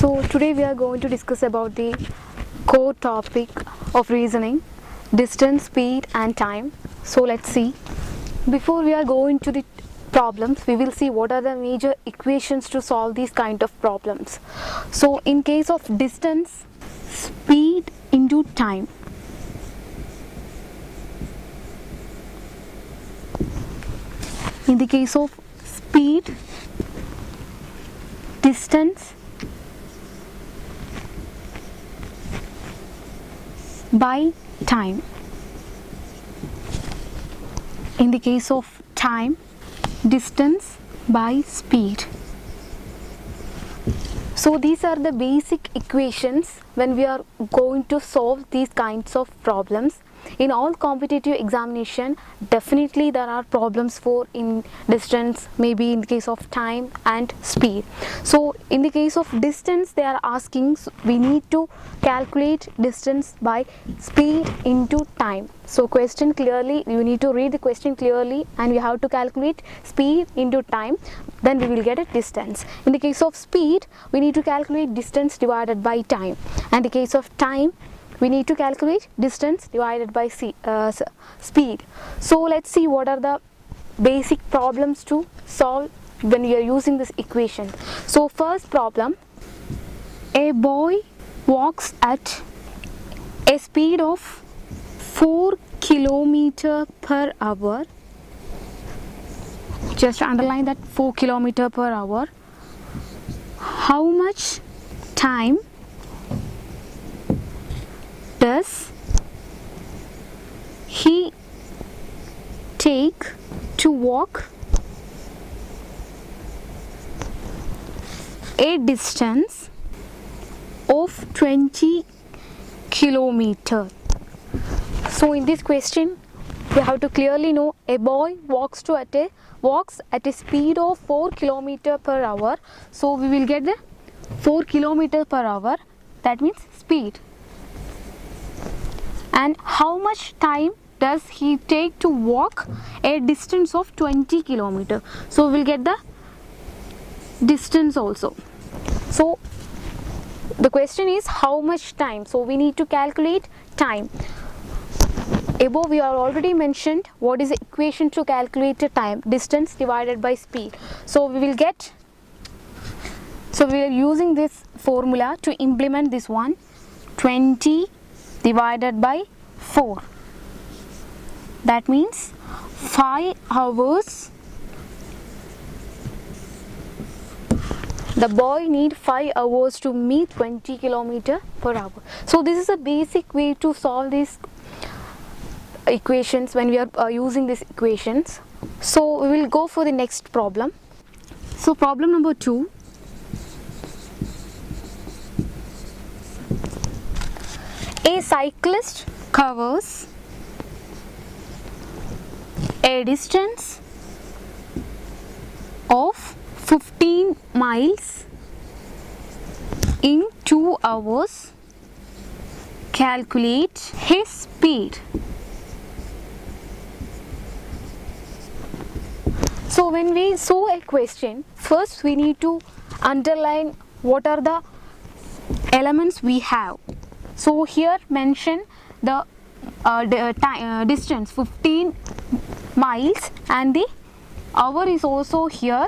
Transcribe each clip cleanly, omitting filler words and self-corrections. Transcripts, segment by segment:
So today we are going to discuss about the core topic of reasoning, distance, speed and time. So let's see. Before we are going to the problems, we will see what are the major equations to solve these kind of problems. So in case of distance, speed into time. In the case of speed, distance by time. In the case of time, distance by speed. So these are the basic equations when we are going to solve these kinds of problems. In all competitive examination, definitely there are problems for in distance, maybe in the case of time and speed. So in the case of distance, they are asking we need to calculate distance by speed into time. So question clearly, you need to read the question clearly and we have to calculate speed into time, then we will get a distance. In the case of speed, we need to calculate distance divided by time, and in the case of time, we need to calculate distance divided by speed. So let's see what are the basic problems to solve when we are using this equation. So first problem, a boy walks at a speed of 4 km per hour. Just underline that 4 km per hour. How much time does he take to walk a distance of 20 km? So in this question, we have to clearly know a boy walks at a speed of 4 km per hour. So we will get the 4 km per hour, that means speed. And how much time does he take to walk a distance of 20 km? So we will get the distance also. So the question is how much time, so we need to calculate time. Above we are already mentioned what is the equation to calculate the time, distance divided by speed. So we will get, so we are using this formula to implement this one, 20 divided by 4, that means 5 hours. The boy need 5 hours to meet 20 km per hour. So this is a basic way to solve these equations when we are using these equations. So we will go for the next problem. So problem number 2. A cyclist covers a distance of 15 miles in 2 hours. Calculate his speed. So when we saw a question, first we need to underline what are the elements we have. So here mention the distance 15 miles and the hour is also here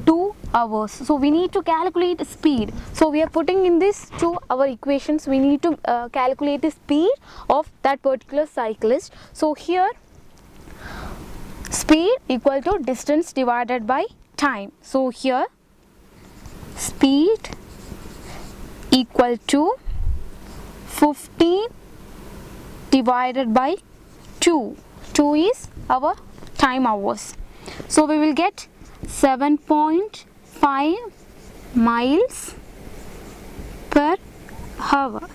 2 hours. So we need to calculate speed. So we are putting in this to our equations, we need to calculate the speed of that particular cyclist. So here speed equal to distance divided by time. So here speed equal to 15 divided by 2. 2 is our time hours. So we will get 7.5 miles per hour.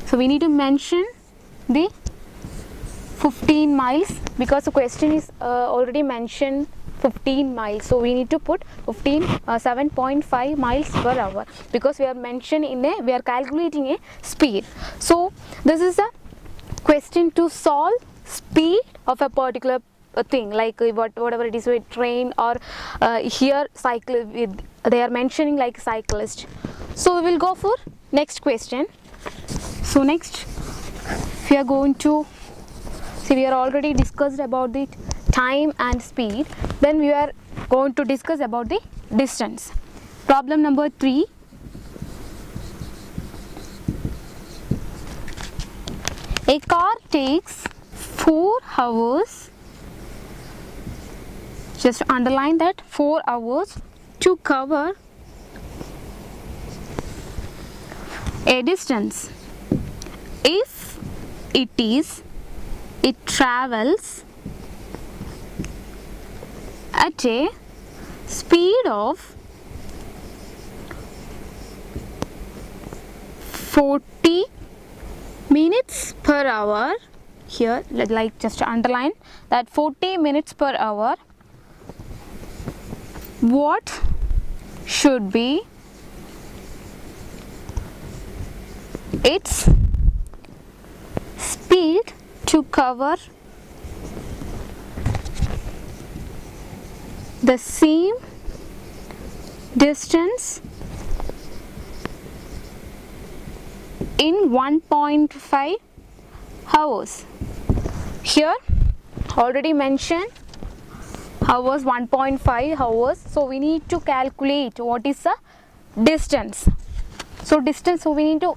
So we need to mention the 15 miles because the question is already mentioned 15 miles, so we need to put 7.5 miles per hour because we are calculating a speed. So this is a question to solve speed of a particular thing, like whatever it is with train or here cycle with, they are mentioning like cyclist. So we will go for next question. So next we are going to see, we are already discussed about the time and speed, then we are going to discuss about the distance. Problem number 3. A car takes 4 hours, just underline that, 4 hours to cover a distance if it travels at a speed of 40 minutes per hour. Here, like, just underline that 40 minutes per hour. What should be its speed to cover the same distance in 1.5 hours? Here already mentioned hours, 1.5 hours, so we need to calculate what is the distance. So distance, so we need to,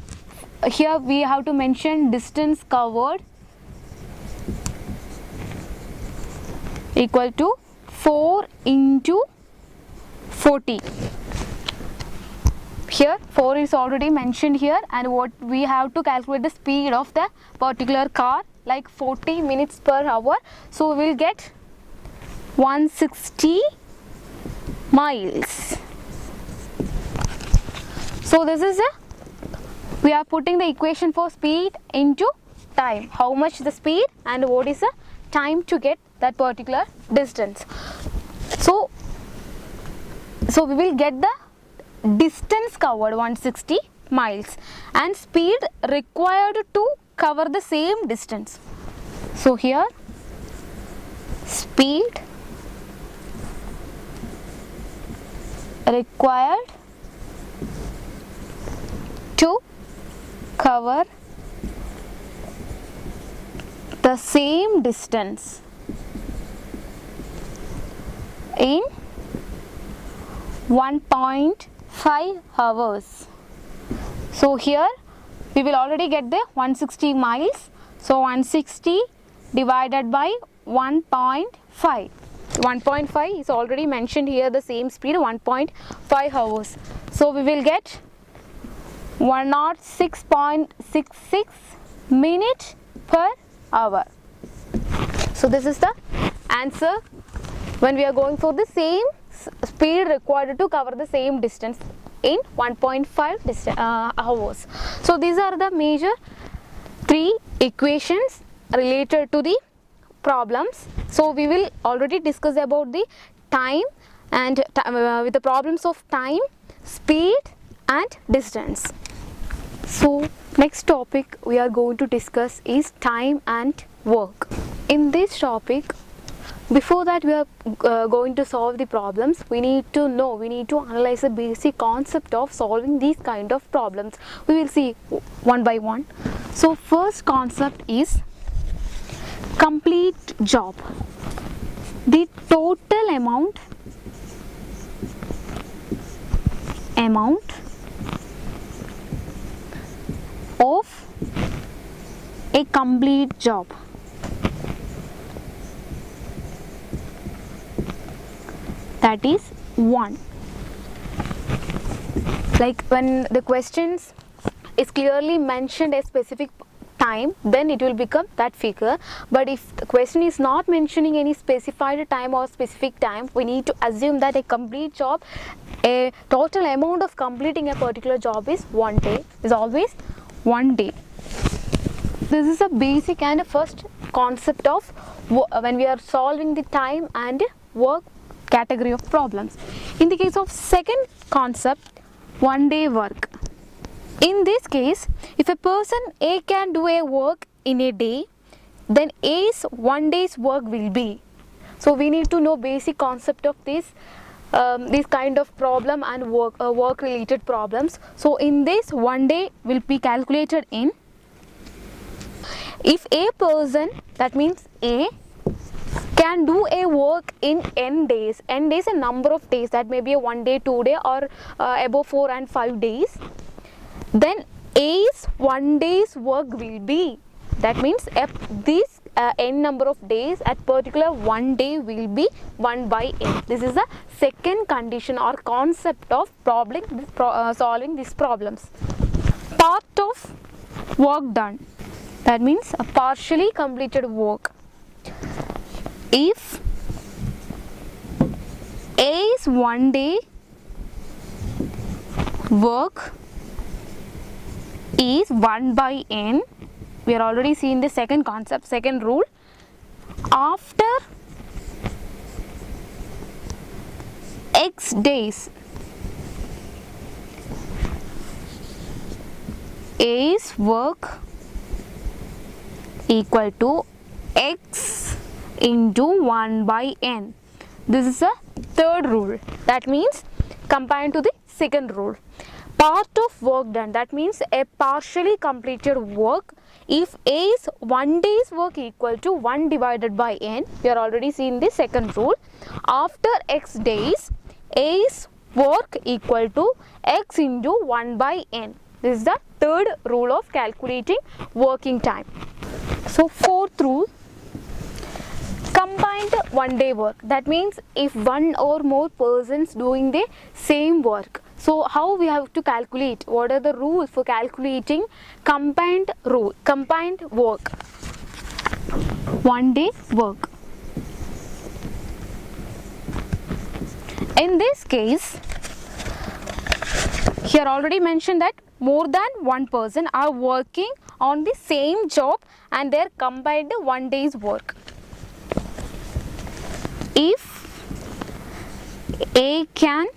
here we have to mention distance covered equal to 4 into 40. Here 4 is already mentioned here, and what we have to calculate the speed of the particular car, like 40 minutes per hour, so we will get 160 miles. So this is we are putting the equation for speed into time, how much the speed and what is the time to get that particular distance. So we will get the distance covered 160 miles and speed required to cover the same distance. So here speed required to cover the same distance in 1.5 hours. So here we will already get the 160 miles. So 160 divided by 1.5. 1.5 is already mentioned here, the same speed, 1.5 hours. So we will get 106.66 minutes per hour. So this is the answer when we are going for the same speed required to cover the same distance in 1.5 hours. So these are the major 3 equations related to the problems. So we will already discuss about the time and with the problems of time, speed and distance. So next topic we are going to discuss is time and work. In this topic, before that we are going to solve the problems, we need to know, we need to analyze the basic concept of solving these kind of problems. We will see one by one. So first concept is complete job. The total amount of a complete job. That is 1. Like when the questions is clearly mentioned a specific time, then it will become that figure. But if the question is not mentioning any specified time or specific time, we need to assume that a complete job, a total amount of completing a particular job is 1 day, is always 1 day. This is a basic and first concept of when we are solving the time and work category of problems. In the case of second concept, 1 day work. In this case, if a person A can do a work in a day, then A's 1 day's work will be So we need to know basic concept of this kind of problem and work related problems. So in this, one day will be calculated in, if a person, that means A, can do a work in n days, a number of days, that may be a 1 day, 2 day, or above 4 and 5 days, then A's 1 day's work will be, that means this n number of days at particular 1 day will be 1 by n. This is the second condition or concept of solving these problems. Part of work done, that means a partially completed work. If A's 1 day work is 1 by n, we are already seeing the second concept, second rule. After x days, A's work equal to x into 1 by n. This is the third rule, that means combined to the second rule. Part of work done, that means a partially completed work. If A's 1 day's work equal to 1 divided by n, we are already seeing the second rule. After x days, A's work equal to x into 1 by n. This is the third rule of calculating working time. So fourth rule, combined 1 day work, that means if one or more persons doing the same work. So how we have to calculate, what are the rules for calculating combined work, 1 day work. In this case, here already mentioned that more than one person are working on the same job and their combined 1 day's work. If A can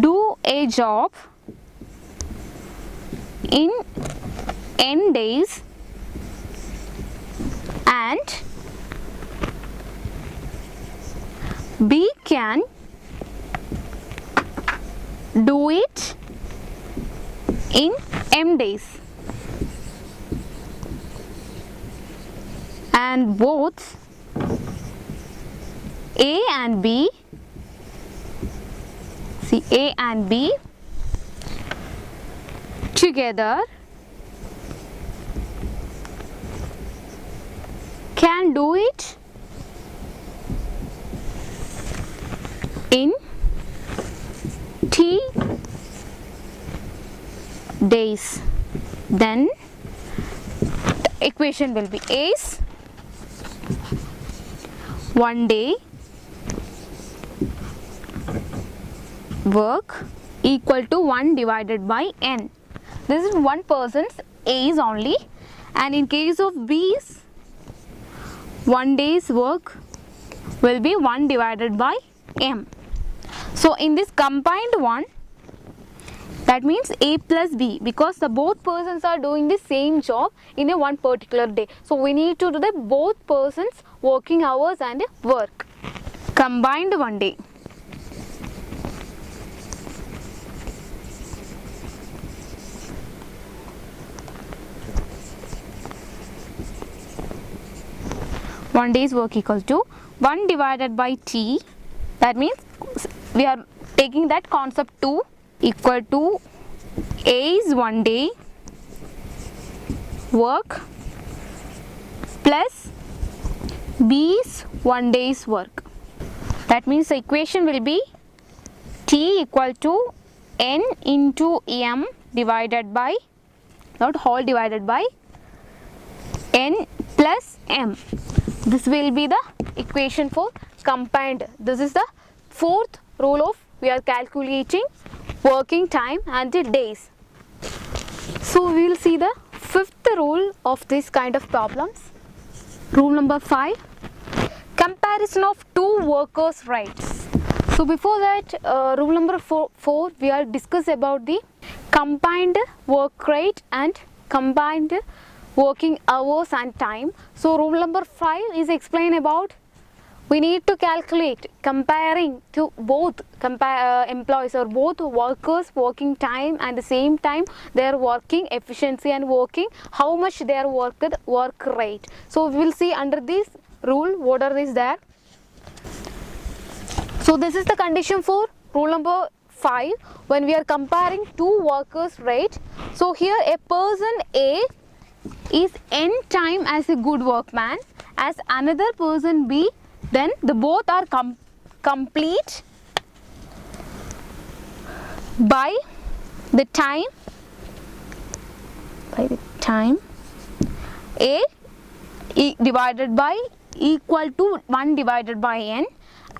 do a job in n days and B can do it in m days, and both A and B, see A and B together can do it in T days, then the equation will be A's 1 day work equal to 1 divided by n. This is one person's A's only, and in case of B's, 1 day's work will be 1 divided by m. So in this combined one, that means A plus B, because the both persons are doing the same job in a one particular day. So we need to do the both persons working hours and work. Combined 1 day. One day's work equal to 1 divided by T, that means we are taking that concept 2 equal to A's 1 day work plus B's 1 day's work. That means the equation will be T equal to N into M divided by, not whole, divided by N plus M. This will be the equation for combined. This is the fourth rule of we are calculating working time and the days. So we will see the fifth rule of this kind of problems. Rule number 5, comparison of two workers' rights. So before that, rule number 4 we are discuss about the combined work rate and combined working hours and time. So rule number 5 is explain about we need to calculate comparing to both employees or both workers working time and the same time their working efficiency and working how much their work rate. So we will see under this rule what are these there. So this is the condition for rule number 5 when we are comparing two workers rate. So here a person A is n time as a good workman as another person B, then the both are complete by the time A divided by equal to 1 divided by n,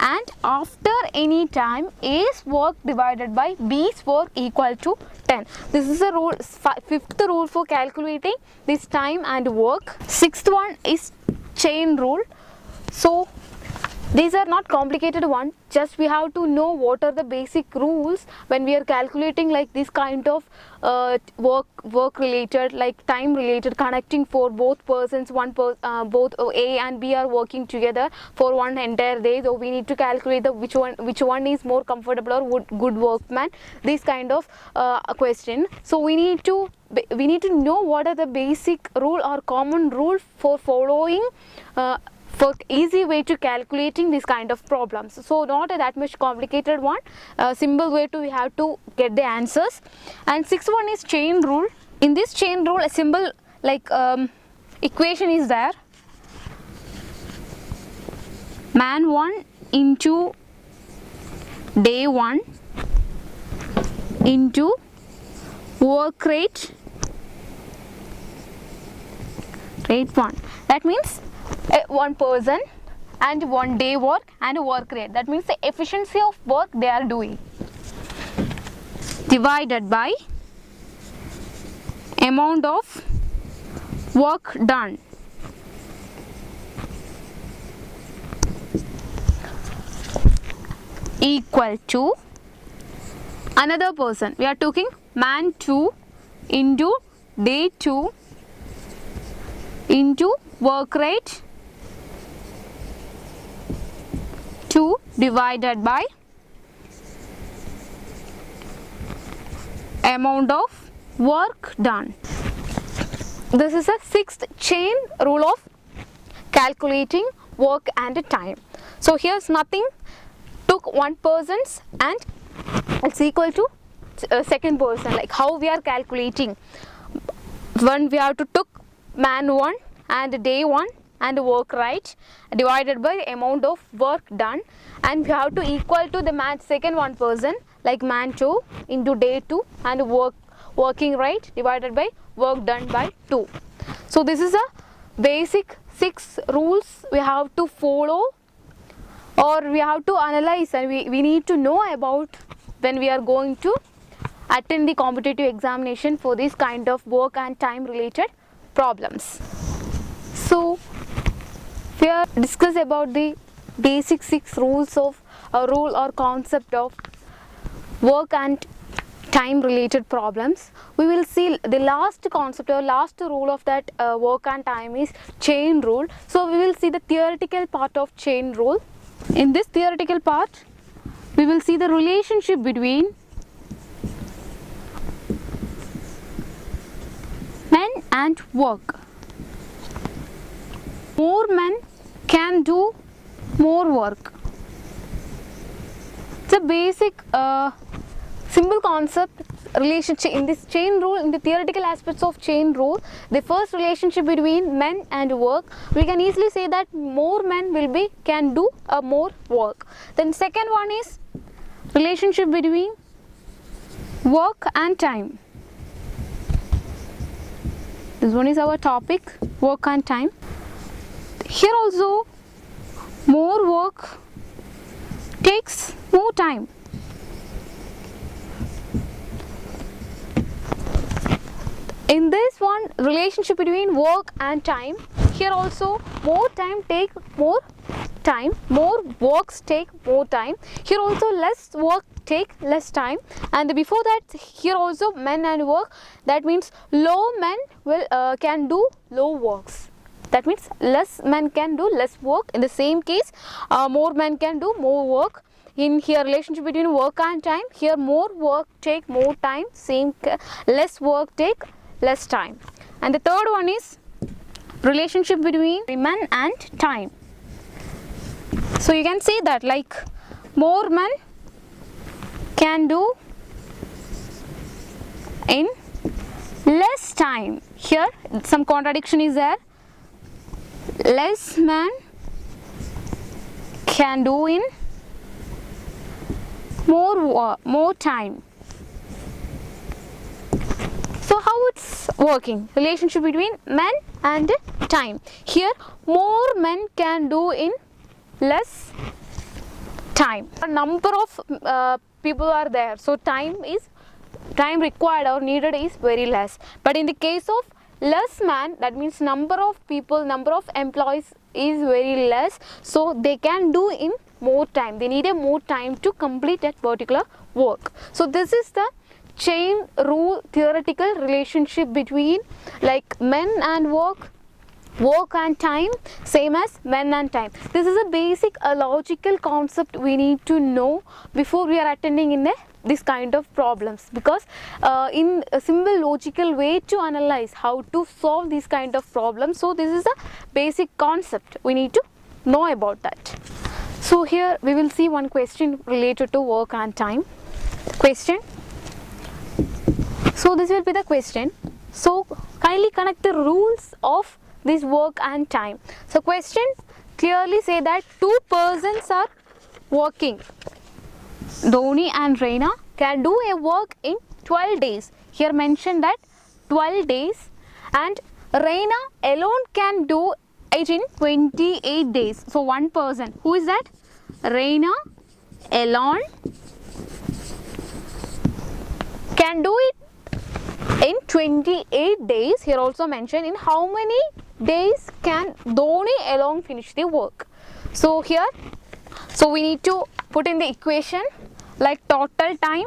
and after any time A's work divided by B's work equal to 10. This is the rule, fifth rule for calculating this time and work. Sixth one is chain rule. So these are not complicated one, just we have to know what are the basic rules when we are calculating like this kind of work related, like time related, connecting for both persons, both A and B are working together for one entire day. So we need to calculate the which one is more comfortable or good workman, this kind of question. So we need to know what are the basic rule or common rule for following for easy way to calculating this kind of problems. So not that much complicated one, simple way to we have to get the answers. And sixth one is chain rule. In this chain rule a simple like equation is there. Man 1 into day 1 into work rate 1. That means one person and 1 day work and work rate, that means the efficiency of work they are doing, divided by amount of work done. Equal to another person. We are taking man 2 into day 2 into work rate 2 divided by amount of work done. This is a sixth chain rule of calculating work and time. So here's nothing, took one person's and it's equal to second person, like how we are calculating. When we have to took man 1 and day 1 and work right divided by the amount of work done, and we have to equal to the second one person like man 2 into day 2 and working right divided by work done by 2. So this is a basic 6 rules we have to follow or we have to analyze, and we need to know about when we are going to attend the competitive examination for this kind of work and time related problems. So we are discuss about the basic 6 rules of a rule or concept of work and time related problems. We will see the last concept or last rule of that work and time is chain rule. So we will see the theoretical part of chain rule. In this theoretical part we will see the relationship between men and work. More men can do more work. It's a basic simple concept relationship in this chain rule. In the theoretical aspects of chain rule, the first relationship between men and work, we can easily say that more men can do more work. Then second one is relationship between work and time. This one is our topic, work and time. Here also more work takes more time. In this one, relationship between work and time, here also more time take more time, more works take more time. Here also less work take less time. And before that, here also men and work, that means low men will can do low works. That means less men can do less work. In the same case, more men can do more work. In here, relationship between work and time, here more work take more time, less work take less time. And the third one is relationship between men and time. So you can say that like more men can do in less time. Here some contradiction is there. Less men can do in more time. So how it's working? Relationship between men and time. Here more men can do in less time. A number of people are there, so time required or needed is very less. But in the case of less man, that means number of people, number of employees is very less, so they can do in more time. They need a more time to complete that particular work. So this is the chain rule theoretical relationship between like men and work and time, same as men and time. This is a basic logical concept we need to know before we are attending in this kind of problems, because in a simple logical way to analyze how to solve these kind of problems. So this is a basic concept we need to know about that. So here we will see one question related to work and time. Question. So this will be the question. So kindly connect the rules of this work and time. So question clearly say that two persons are working. Dhoni and Raina can do a work in 12 days. Here mentioned that 12 days, and Raina alone can do it in 28 days. So one person, who is that? Raina alone can do it in 28 days. Here also mentioned in how many days can Dhoni alone finish the work. So here, so we need to put in the equation like total time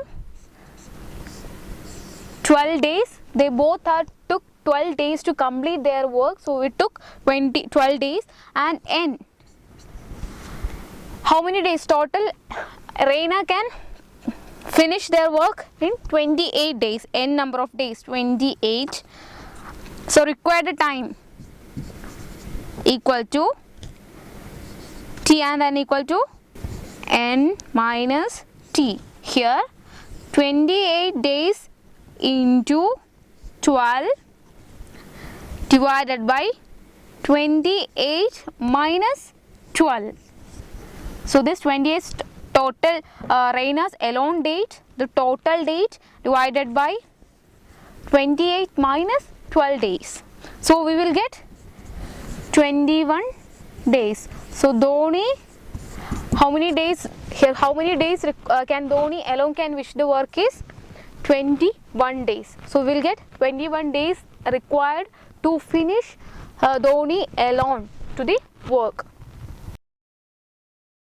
12 days. They both took 12 days to complete their work, so we took 12 days. And n, how many days total Raina can finish their work in 28 days, n number of days, 28. So required time equal to T and n equal to n minus T. Here 28 days into 12 divided by 28 minus 12. So this 28 total Raina's alone date, the total date divided by 28 minus 12 days. So we will get 21 days. So Dhoni, how many days here? How many days can Dhoni alone can finish the work is 21 days. So we will get 21 days required to finish Dhoni alone to the work.